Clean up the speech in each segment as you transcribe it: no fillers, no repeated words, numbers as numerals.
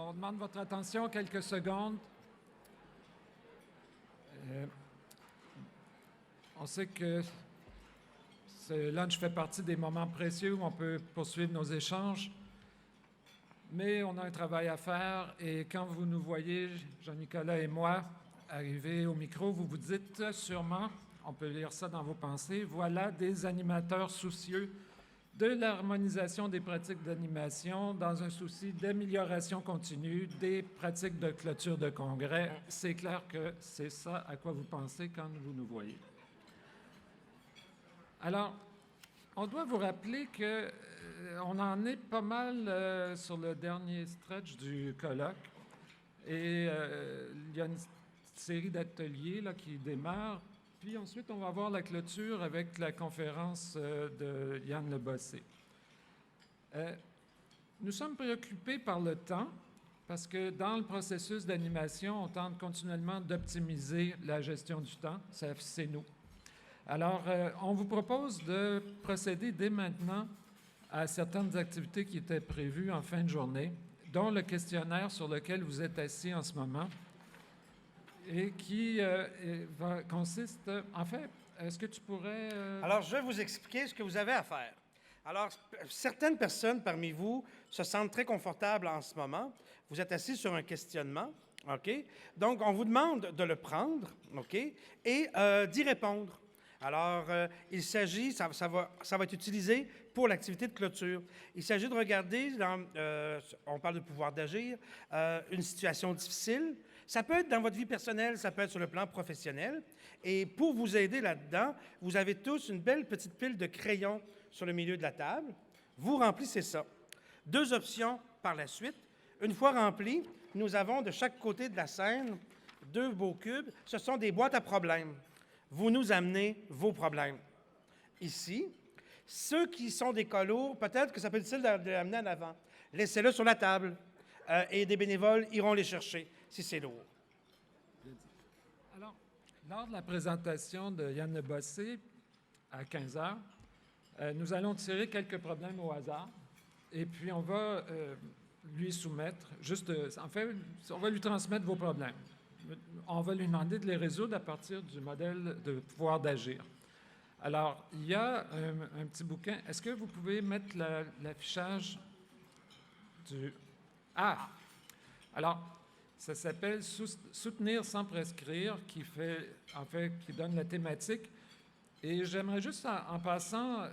On demande votre attention quelques secondes. On sait que ce lunch fait partie des moments précieux où on peut poursuivre nos échanges, mais on a un travail à faire et quand vous nous voyez, Jean-Nicolas et moi, arriver au micro, vous vous dites sûrement, on peut lire ça dans vos pensées, voilà des animateurs soucieux de l'harmonisation des pratiques d'animation dans un souci d'amélioration continue des pratiques de clôture de congrès. C'est clair que c'est ça à quoi vous pensez quand vous nous voyez. Alors, on doit vous rappeler qu'on en est pas mal sur le dernier stretch du colloque et il y a une série d'ateliers là, qui démarrent. Puis ensuite, on va avoir la clôture avec la conférence de Yann Lebossé. Nous sommes préoccupés par le temps parce que dans le processus d'animation, on tente continuellement d'optimiser la gestion du temps. C'est nous. Alors, on vous propose de procéder dès maintenant à certaines activités qui étaient prévues en fin de journée, dont le questionnaire sur lequel vous êtes assis en ce moment et qui consiste... En fait, est-ce que tu pourrais... Alors, je vais vous expliquer ce que vous avez à faire. Alors, certaines personnes parmi vous se sentent très confortables en ce moment. Vous êtes assis sur un questionnement, OK? Donc, on vous demande de le prendre, OK? Et d'y répondre. Alors, il s'agit, ça va être utilisé pour l'activité de clôture. Il s'agit de regarder, on parle de pouvoir d'agir, une situation difficile. Ça peut être dans votre vie personnelle, ça peut être sur le plan professionnel. Et pour vous aider là-dedans, vous avez tous une belle petite pile de crayons sur le milieu de la table. Vous remplissez ça. 2 options par la suite. Une fois rempli, nous avons de chaque côté de la scène 2 beaux cubes. Ce sont des boîtes à problèmes. Vous nous amenez vos problèmes. Ici, ceux qui sont des colos, peut-être que ça peut être utile de l'amener en avant. Laissez-le sur la table et des bénévoles iront les chercher si c'est lourd. Alors, lors de la présentation de Yann Lebossé à 15 heures, nous allons tirer quelques problèmes au hasard et puis on va lui soumettre, en fait, on va lui transmettre vos problèmes. On va lui demander de les résoudre à partir du modèle de pouvoir d'agir. Alors, il y a un petit bouquin. Est-ce que vous pouvez mettre l'affichage du... Ah! Alors, ça s'appelle « Soutenir sans prescrire » qui donne la thématique. Et j'aimerais juste, en passant,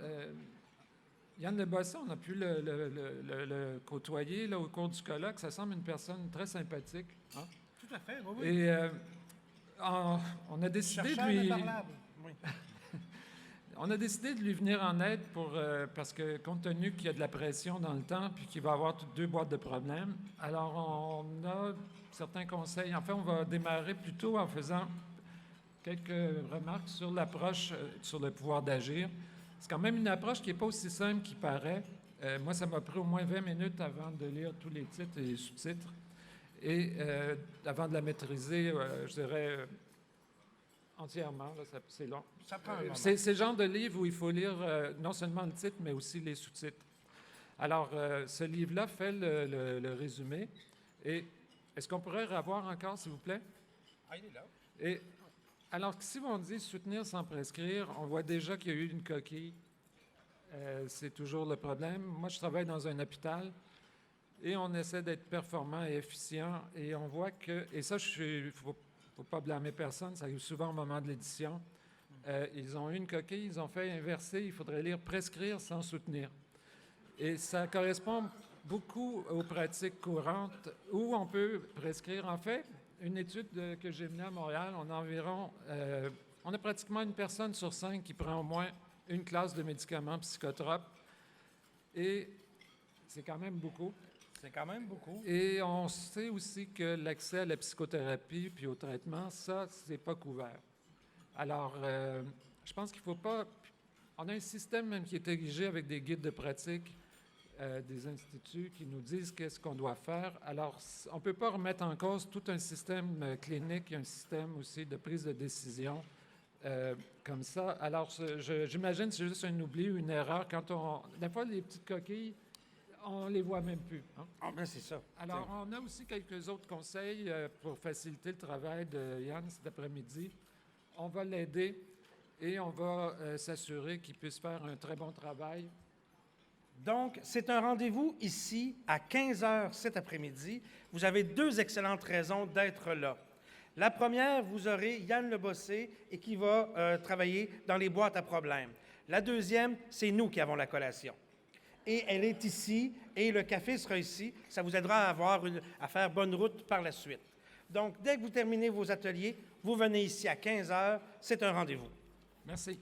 Yann Lebossé, on a pu le côtoyer là, au cours du colloque. Ça semble une personne très sympathique. Hein? Tout à fait, oui. Et on a décidé de lui... Oui. On a décidé de lui venir en aide parce que, compte tenu qu'il y a de la pression dans le temps puis qu'il va avoir 2 boîtes de problèmes, alors on a certains conseils. En fait, on va démarrer plutôt en faisant quelques remarques sur l'approche, sur le pouvoir d'agir. C'est quand même une approche qui n'est pas aussi simple qu'il paraît. Moi, ça m'a pris au moins 20 minutes avant de lire tous les titres et les sous-titres. Et avant de la maîtriser, je dirais entièrement, là, c'est long. Ça prend un moment. C'est le genre de livre où il faut lire non seulement le titre, mais aussi les sous-titres. Alors, ce livre-là fait le résumé. Et est-ce qu'on pourrait revoir encore, s'il vous plaît? Ah, il est là. Et alors, si on dit soutenir sans prescrire, on voit déjà qu'il y a eu une coquille. C'est toujours le problème. Moi, je travaille dans un hôpital et on essaie d'être performant et efficient. Et on voit que, et ça, il ne faut pas blâmer personne, ça arrive souvent au moment de l'édition. Ils ont eu une coquille, ils ont fait inverser, il faudrait lire prescrire sans soutenir. Et ça correspond beaucoup aux pratiques courantes où on peut prescrire. En fait, une étude que j'ai menée à Montréal, on a pratiquement 1 personne sur 5 qui prend au moins une classe de médicaments psychotropes. Et c'est quand même beaucoup. C'est quand même beaucoup. Et on sait aussi que l'accès à la psychothérapie puis au traitement, ça, c'est pas couvert. Alors, je pense qu'il faut pas... On a un système même qui est érigé avec des guides de pratique des instituts qui nous disent qu'est-ce qu'on doit faire. Alors, on ne peut pas remettre en cause tout un système clinique et un système aussi de prise de décision comme ça. Alors, j'imagine que c'est juste un oubli ou une erreur. Des fois, les petites coquilles, on les voit même plus. Hein? Ah, ben c'est ça. Alors, on a aussi quelques autres conseils pour faciliter le travail de Yann cet après-midi. On va l'aider et on va s'assurer qu'il puisse faire un très bon travail. Donc, c'est un rendez-vous ici à 15 heures cet après-midi. Vous avez 2 excellentes raisons d'être là. La première, vous aurez Yann Lebossé et qui va travailler dans les boîtes à problèmes. La deuxième, c'est nous qui avons la collation. Et elle est ici et le café sera ici. Ça vous aidera à faire bonne route par la suite. Donc, dès que vous terminez vos ateliers, vous venez ici à 15 heures. C'est un rendez-vous. Merci.